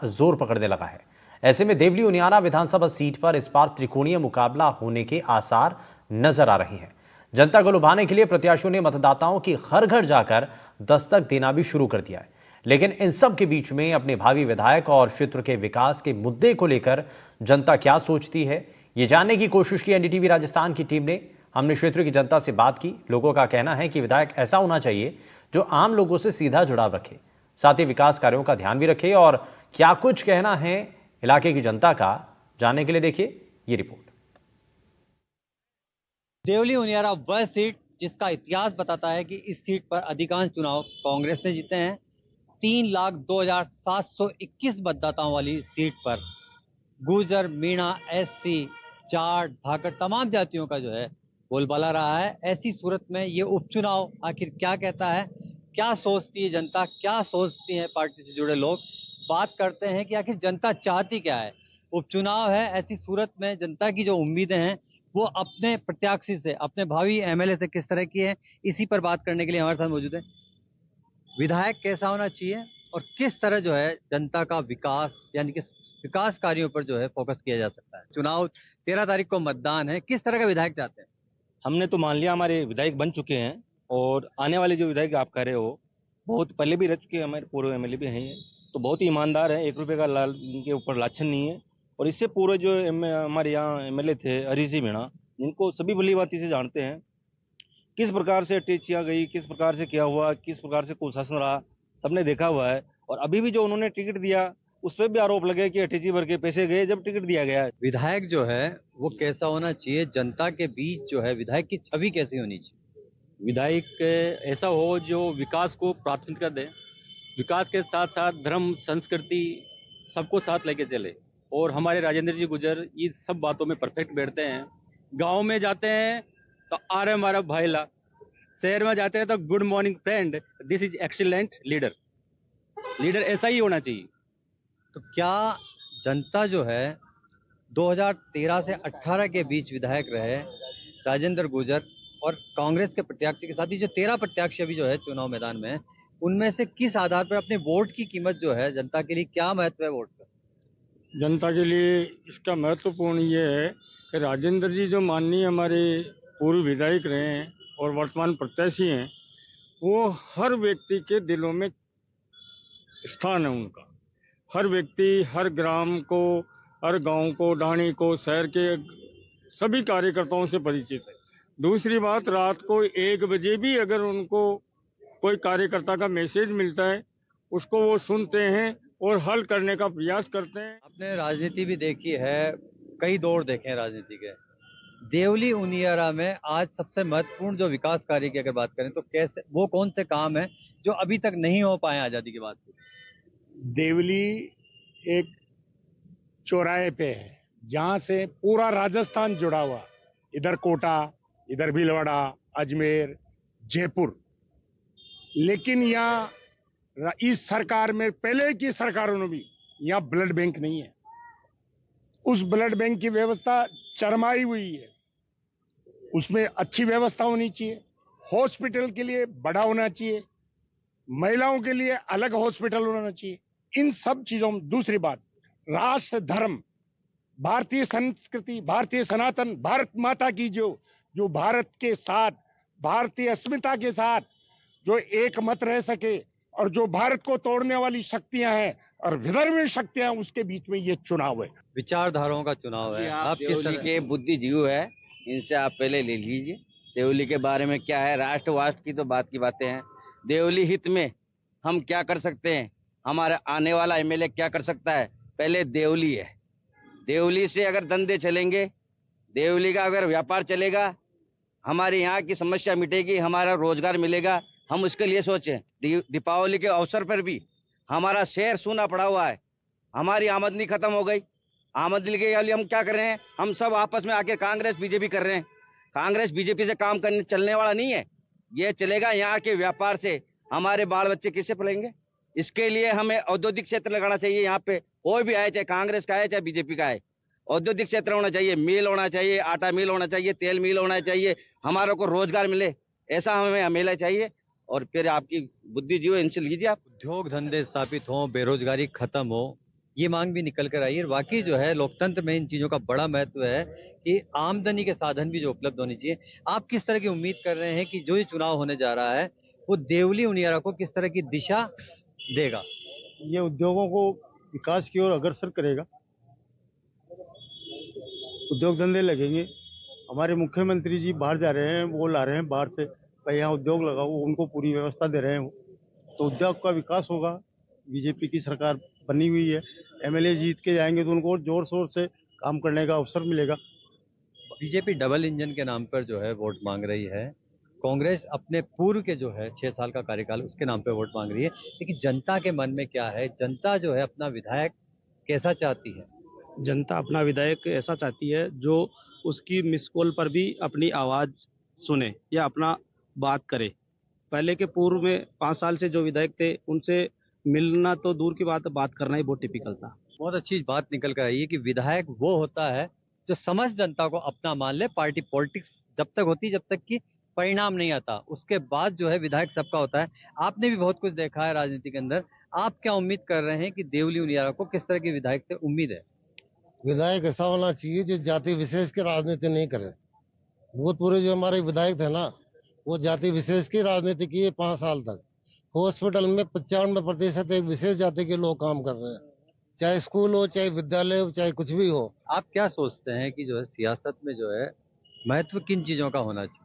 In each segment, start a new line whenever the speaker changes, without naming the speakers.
जोर पकड़ने लगा है। ऐसे में देवली उनियारा विधानसभा सीट पर इस बार त्रिकोणीय मुकाबला होने के आसार नजर आ रहे हैं। जनता को लुभाने के लिए प्रत्याशियों ने मतदाताओं की घर घर जाकर दस्तक देना भी शुरू कर दिया है। लेकिन इन सब के बीच में अपने भावी विधायक और क्षेत्र के विकास के मुद्दे को लेकर जनता क्या सोचती है, ये जानने की कोशिश की एनडीटीवी राजस्थान की टीम ने। हमने क्षेत्र की जनता से बात की। लोगों का कहना है कि विधायक ऐसा होना चाहिए जो आम लोगों से सीधा जुड़ाव रखे, साथ ही विकास कार्यों का ध्यान भी रखे। और क्या कुछ कहना है इलाके की जनता का, जानने के लिए देखिए ये रिपोर्ट।
देवली उनियारा वह सीट जिसका इतिहास बताता है कि इस सीट पर अधिकांश चुनाव कांग्रेस ने जीते हैं। 3,02,721 मतदाताओं वाली सीट पर गुर्जर, मीणा, एससी, जाट, धाकर तमाम जातियों का जो है बोलबाला रहा है। ऐसी सूरत में ये उपचुनाव आखिर क्या कहता है, क्या सोचती है जनता, क्या सोचती है पार्टी से जुड़े लोग, बात करते हैं कि आखिर जनता चाहती क्या है। उपचुनाव है, ऐसी सूरत में जनता की जो उम्मीदें हैं वो अपने प्रत्याशी से, अपने भावी एमएलए से किस तरह की है, इसी पर बात करने के लिए हमारे साथ मौजूद है। विधायक कैसा होना चाहिए और किस तरह जो है जनता का विकास यानी कि विकास कार्यों पर जो है फोकस किया जा सकता है। चुनाव 13 तारीख को मतदान है, किस तरह का विधायक चाहते हैं?
हमने तो मान लिया हमारे विधायक बन चुके हैं और आने वाले जो विधायक आप कह रहे हो बहुत पहले भी रह चुके हैं, हमारे पूर्व एमएलए भी हैं, तो बहुत ही ईमानदार है, 1 रुपये का लाल इनके ऊपर लाछन नहीं है। और इससे पूर्व जो हमारे यहाँ एमएलए थे हरीश जी मीणा, जिनको सभी भली भांति से जानते हैं, किस प्रकार से अटैचियाँ गई, किस प्रकार से क्या हुआ, किस प्रकार से कुशासन रहा, सबने देखा हुआ है। और अभी भी जो उन्होंने टिकट दिया उस पर भी आरोप लगे कि अटैची भर के पैसे गए जब टिकट दिया गया है।
विधायक जो है वो कैसा होना चाहिए, जनता के बीच जो है विधायक की छवि कैसी होनी चाहिए?
विधायक ऐसा हो जो विकास को प्राथमिकता दे, विकास के साथ साथ धर्म, संस्कृति सबको साथ लेके चले। और हमारे राजेंद्र जी गुजर ये सब बातों में परफेक्ट बैठते हैं। गांव में जाते हैं तो आ रहे हमारा भाईला, शहर में जाते हैं तो good morning friend, this is excellent leader. Leader ऐसा ही होना चाहिए।
तो क्या जनता जो है 2013 से 18 के बीच विधायक रहे राजेंद्र गुर्जर और कांग्रेस के प्रत्याशी के साथ ही जो 13 प्रत्याशी अभी जो है चुनाव मैदान में है, उनमें से किस आधार पर अपने वोट की कीमत जो है, जनता के लिए क्या महत्व है वोट का?
जनता के लिए इसका महत्वपूर्ण ये है कि राजेंद्र जी जो माननीय हमारे पूर्व विधायक रहे हैं और वर्तमान प्रत्याशी हैं, वो हर व्यक्ति के दिलों में स्थान है उनका। हर व्यक्ति, हर ग्राम को, हर गांव को, ढाणी को, शहर के सभी कार्यकर्ताओं से परिचित है। दूसरी बात, रात को 1 बजे भी अगर उनको कोई कार्यकर्ता का मैसेज मिलता है उसको वो सुनते हैं और हल करने का प्रयास करते हैं।
आपने राजनीति भी देखी है, कई दौर देखे हैं राजनीति के। देवली उनियारा में आज सबसे महत्वपूर्ण जो विकास कार्य की अगर बात करें तो कैसे, वो कौन से काम है जो अभी तक नहीं हो पाए आजादी के बाद?
देवली एक चौराहे पे है जहां से पूरा राजस्थान जुड़ा हुआ, इधर कोटा, इधर भीलवाड़ा, अजमेर, जयपुर। लेकिन यहाँ इस सरकार में, पहले की सरकारों में भी यहाँ ब्लड बैंक नहीं है। उस ब्लड बैंक की व्यवस्था चरमाई हुई है, उसमें अच्छी व्यवस्था होनी चाहिए। हॉस्पिटल के लिए बड़ा होना चाहिए, महिलाओं के लिए अलग हॉस्पिटल होना चाहिए, इन सब चीजों में। दूसरी बात, राष्ट्र धर्म, भारतीय संस्कृति, भारतीय सनातन, भारत माता की जो भारत के साथ, भारतीय अस्मिता के साथ जो एक मत रह सके, और जो भारत को तोड़ने वाली शक्तियां हैं और विधर्मी शक्तियां, उसके बीच में ये चुनाव है।
विचारधाराओं का चुनाव है।
आप
किस
देवली
तरह
के बुद्धिजीवी है, इनसे आप पहले ले लीजिए देवली के बारे में क्या है। राष्ट्र वाष्ट्र की तो बात की बातें हैं, देवली हित में हम क्या कर सकते हैं, हमारा आने वाला एमएलए क्या कर सकता है, पहले देवली है। देवली से अगर धंधे चलेंगे, देवली का अगर व्यापार चलेगा, हमारे यहाँ की समस्या मिटेगी, हमारा रोजगार मिलेगा, हम उसके लिए सोचें। दीपावली के अवसर पर भी हमारा शहर सूना पड़ा हुआ है, हमारी आमदनी खत्म हो गई। आमदनी के लिए हम क्या कर रहे हैं, हम सब आपस में आके कांग्रेस बीजेपी कर रहे हैं। कांग्रेस बीजेपी से काम करने चलने वाला नहीं है, ये चलेगा यहाँ के व्यापार से। हमारे बाल बच्चे किससे पलेंगे? इसके लिए हमें औद्योगिक क्षेत्र लगाना चाहिए। यहाँ पे कोई भी आए, चाहे कांग्रेस का है चाहे बीजेपी का है, औद्योगिक क्षेत्र होना चाहिए, मिल होना चाहिए, आटा मिल होना चाहिए, तेल मिल होना चाहिए, हमारों को रोजगार मिले, ऐसा हमें एमएलए चाहिए। और फिर आपकी बुद्धि जो इनसे लीजिए आप।
उद्योग धंधे स्थापित हो, बेरोजगारी खत्म हो, ये मांग भी निकल कर आई है। वाकई जो है लोकतंत्र में इन चीजों का बड़ा महत्व है कि आमदनी के साधन भी जो उपलब्ध होने चाहिए। आप किस तरह की उम्मीद कर रहे हैं कि जो ये चुनाव होने जा रहा है वो देवली उनियारा को किस तरह की दिशा देगा?
ये उद्योगों को विकास की ओर अग्रसर करेगा, उद्योग धंधे लगेंगे। हमारे मुख्यमंत्री जी बाहर जा रहे हैं, वो ला रहे हैं बाहर से, भाई यहाँ उद्योग लगाओ, उनको पूरी व्यवस्था दे रहे हैं वो, तो उद्योग का विकास होगा। बीजेपी की सरकार बनी हुई है, एमएलए जीत के जाएंगे तो उनको जोर शोर से काम करने का अवसर मिलेगा।
बीजेपी डबल इंजन के नाम पर जो है वोट मांग रही है, कांग्रेस अपने पूर्व के जो है 6 साल का कार्यकाल उसके नाम पे वोट मांग रही है, लेकिन जनता के मन में क्या है? जनता जो है अपना विधायक कैसा चाहती है?
जनता अपना विधायक ऐसा चाहती है जो उसकी मिस कॉल पर भी अपनी आवाज़ सुने या अपना बात करे। पहले के पूर्व में 5 साल से जो विधायक थे उनसे मिलना तो दूर की बात करना ही बहुत टिपिकल था।
बहुत अच्छी बात निकल कर आई है कि विधायक वो होता है जो समस्त जनता को अपना मान ले। पार्टी पॉलिटिक्स जब तक होती है जब तक कि परिणाम नहीं आता, उसके बाद जो है विधायक सबका होता है। आपने भी बहुत कुछ देखा है राजनीति के अंदर, आप क्या उम्मीद कर रहे हैं कि देवली उनियारा को किस तरह के विधायक से उम्मीद है?
विधायक ऐसा होना चाहिए जो जाति विशेष की राजनीति नहीं करे। भूतपूर्व जो हमारे विधायक थे ना, वो जाति विशेष की राजनीति की 5 साल तक। हॉस्पिटल में 95% एक विशेष जाति के लोग काम कर रहे हैं, चाहे स्कूल हो, चाहे विद्यालय हो, चाहे कुछ भी हो।
आप क्या सोचते हैं कि जो है सियासत में जो है महत्व किन चीजों का होना चाहिए?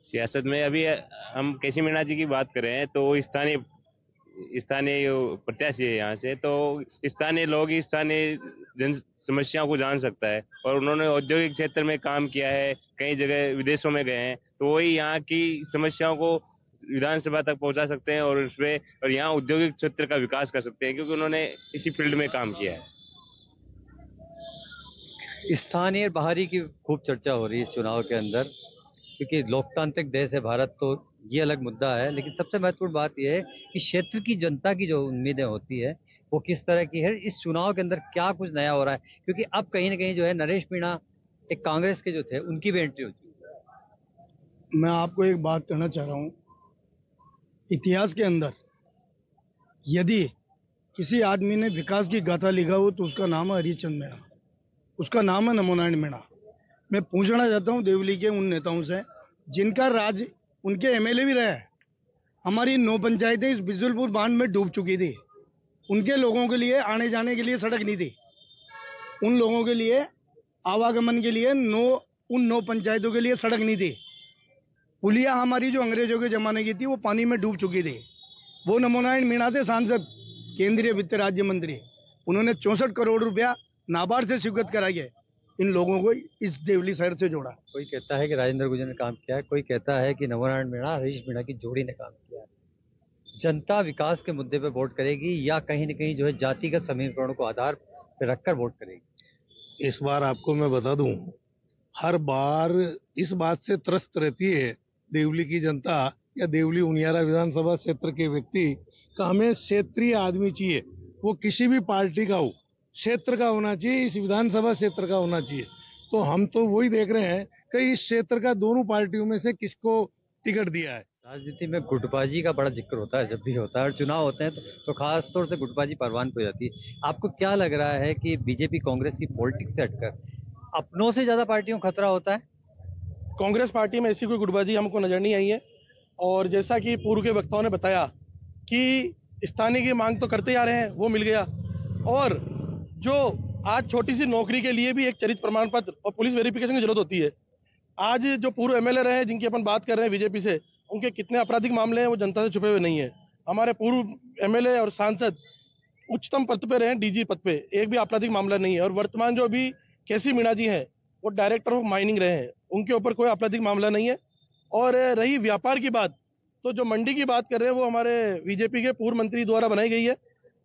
सियासत में अभी हम केसी मीणा जी की बात करें तो स्थानीय प्रत्याशी है यहाँ से, तो स्थानीय लोग ही स्थानीय जन समस्याओं को जान सकता है। और उन्होंने औद्योगिक क्षेत्र में काम किया है, कई जगह विदेशों में गए हैं, तो वही यहाँ की समस्याओं को विधानसभा तक पहुंचा सकते हैं और यहाँ औद्योगिक क्षेत्र का विकास कर सकते हैं, क्योंकि उन्होंने इसी फील्ड में काम किया है।
स्थानीय बाहरी की खूब चर्चा हो रही है इस चुनाव के अंदर, क्योंकि लोकतांत्रिक देश है भारत, तो ये अलग मुद्दा है। लेकिन सबसे महत्वपूर्ण बात यह है कि क्षेत्र की जनता की जो उम्मीदें होती है वो किस तरह की है। इस चुनाव के अंदर क्या कुछ नया हो रहा है? क्योंकि अब कहीं ना कहीं जो है नरेश मीणा एक कांग्रेस के जो थे उनकी भी एंट्री हो चुकी है।
मैं आपको एक बात कहना चाह रहा हूँ, इतिहास के अंदर यदि किसी आदमी ने विकास की गाथा लिखा हो तो उसका नाम है हरिश्चंद्र मीणा, उसका नाम है नमो नारायण मीणा। मैं पूछना चाहता हूँ देवली के उन नेताओं से जिनका राज उनके एमएलए भी रहे हैं। हमारी 9 पंचायतें इस बिजुलपुर बांध में डूब चुकी थी, उनके लोगों के लिए आने जाने के लिए सड़क नहीं थी, उन लोगों के लिए आवागमन के लिए उन 9 पंचायतों के लिए सड़क नहीं थी। पुलिया हमारी जो अंग्रेजों के जमाने की थी वो पानी में डूब चुकी थी। वो नमो नारायण मीणा थे सांसद, केंद्रीय वित्त राज्य मंत्री, उन्होंने 64 करोड़ रुपया नाबार्ड से स्वीकृत कराइए इन लोगों को इस देवली शहर से जोड़ा।
कोई कहता है कि राजेंद्र गुर्जर ने काम किया है, कोई कहता है कि नमो नारायण मीणा हरीश मीणा की जोड़ी ने काम किया है। जनता विकास के मुद्दे पर वोट करेगी या कहीं न कहीं जो है जातिगत समीकरणों को आधार पर रखकर वोट करेगी?
इस बार आपको मैं बता दूं, हर बार इस बात से त्रस्त रहती है देवली की जनता या देवली उनियारा विधानसभा क्षेत्र के व्यक्ति का हमें क्षेत्रीय आदमी चाहिए। वो किसी भी पार्टी का हो, क्षेत्र का होना चाहिए, इस विधानसभा क्षेत्र का होना चाहिए। तो हम तो वही देख रहे हैं कि इस क्षेत्र का दोनों पार्टियों में से किसको टिकट दिया है।
राजनीति में गुटबाजी का बड़ा जिक्र होता है, जब भी होता है और चुनाव होते हैं तो खास तौर से गुटबाजी परवान हो जाती है। आपको क्या लग रहा है कि बीजेपी कांग्रेस की पॉलिटिक्स से हटकर अपनों से ज्यादा पार्टियों को खतरा होता है?
कांग्रेस पार्टी में ऐसी कोई गुटबाजी हमको नजर नहीं आई है। और जैसा कि पूर्व के वक्ताओं ने बताया कि स्थानीय की मांग तो करते आ रहे हैं, वो मिल गया। और जो आज छोटी सी नौकरी के लिए भी एक चरित्र प्रमाण पत्र और पुलिस वेरिफिकेशन की जरूरत होती है। आज जो पूर्व एमएलए रहे हैं जिनकी अपन बात कर रहे हैं बीजेपी से, उनके कितने आपराधिक मामले हैं वो जनता से छुपे हुए नहीं है। हमारे पूर्व एमएलए और सांसद उच्चतम पद पे रहे, डीजी पद पे, एक भी आपराधिक मामला नहीं है। और वर्तमान जो अभी केसी मीणा जी हैं वो डायरेक्टर ऑफ माइनिंग रहे हैं, उनके ऊपर कोई आपराधिक मामला नहीं है। और रही व्यापार की बात, तो जो मंडी की बात कर रहे हैं वो हमारे बीजेपी के पूर्व मंत्री द्वारा बनाई गई है,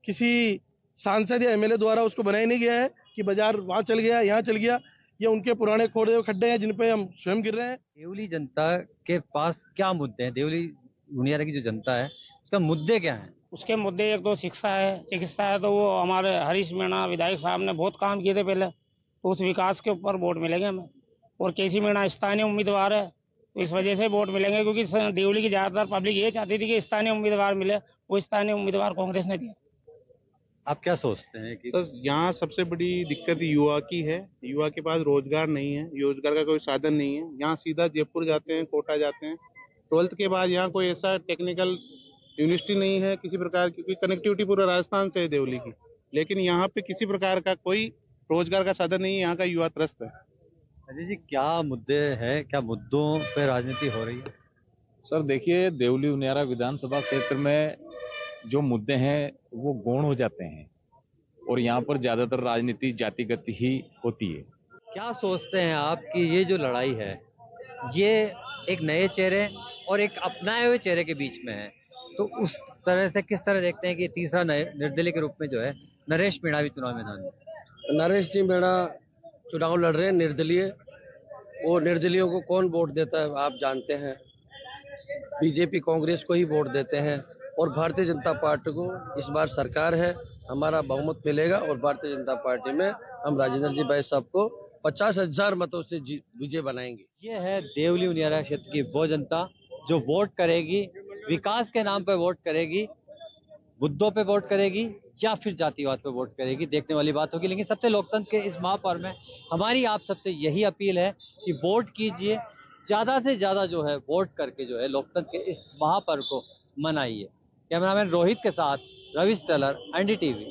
किसी सांसद या एमएलए द्वारा उसको बनाया नहीं गया है कि बाजार वहां चल गया यहाँ चल गया। ये उनके पुराने खोदे हुए खड्डे हैं जिन पे हम स्वयं गिर रहे हैं।
देवली जनता के पास क्या मुद्दे हैं? देवली उनियारा की जो जनता है उसका मुद्दे क्या हैं?
उसके मुद्दे एक तो शिक्षा है, चिकित्सा है। तो वो हमारे हरीश मीणा विधायक साहब ने बहुत काम किए थे पहले, तो उस विकास के ऊपर वोट मिलेंगे हमें। और केसी मीणा स्थानीय उम्मीदवार है तो इस वजह से वोट मिलेंगे, क्योंकि देवली की ज़्यादातर पब्लिक ये चाहती थी कि स्थानीय उम्मीदवार मिले, वो स्थानीय उम्मीदवार कांग्रेस ने दिया।
आप क्या सोचते हैं कि
सर यहाँ सबसे बड़ी दिक्कत युवा की है। युवा के पास रोजगार नहीं है, रोजगार का कोई साधन नहीं है। यहाँ सीधा जयपुर जाते हैं, कोटा जाते हैं। 12th के बाद यहाँ कोई ऐसा टेक्निकल यूनिवर्सिटी नहीं है किसी प्रकार की, क्योंकि कनेक्टिविटी पूरा राजस्थान से है देवली की, लेकिन यहाँ पे किसी प्रकार का कोई रोजगार का साधन नहीं है। यहाँ का युवा त्रस्त है।
अजय जी, क्या मुद्दे हैं, क्या मुद्दों पे राजनीति हो रही है?
सर देखिए, देवली उनियारा विधानसभा क्षेत्र में जो मुद्दे हैं वो गौण हो जाते हैं और यहाँ पर ज्यादातर राजनीति जातिगत ही होती है।
क्या सोचते हैं आप कि ये जो लड़ाई है ये एक नए चेहरे और एक अपनाए हुए चेहरे के बीच में है, तो उस तरह से किस तरह देखते हैं कि तीसरा निर्दलीय के रूप में जो है नरेश मीणा भी चुनाव मैदान में?
नरेश जी मीणा चुनाव लड़ रहे हैं निर्दलीय। वो निर्दलीयों को कौन वोट देता है आप जानते हैं, बीजेपी कांग्रेस को ही वोट देते हैं। और भारतीय जनता पार्टी को इस बार सरकार है, हमारा बहुमत मिलेगा और भारतीय जनता पार्टी में हम राजेंद्र जी भाई साहब को 50,000 मतों से विजय बनाएंगे।
ये है देवली उनियारा क्षेत्र की वो जनता जो वोट करेगी, विकास के नाम पर वोट करेगी, मुद्दों पे वोट करेगी या फिर जातिवाद पे वोट करेगी, देखने वाली बात होगी। लेकिन सबसे लोकतंत्र के इस महापर्व में हमारी आप सबसे यही अपील है कि वोट कीजिए, ज्यादा से ज्यादा जो है वोट करके जो है लोकतंत्र के इस महापर्व को मनाइए। कैमरामैन रोहित के साथ रविश टेलर, एनडीटीवी।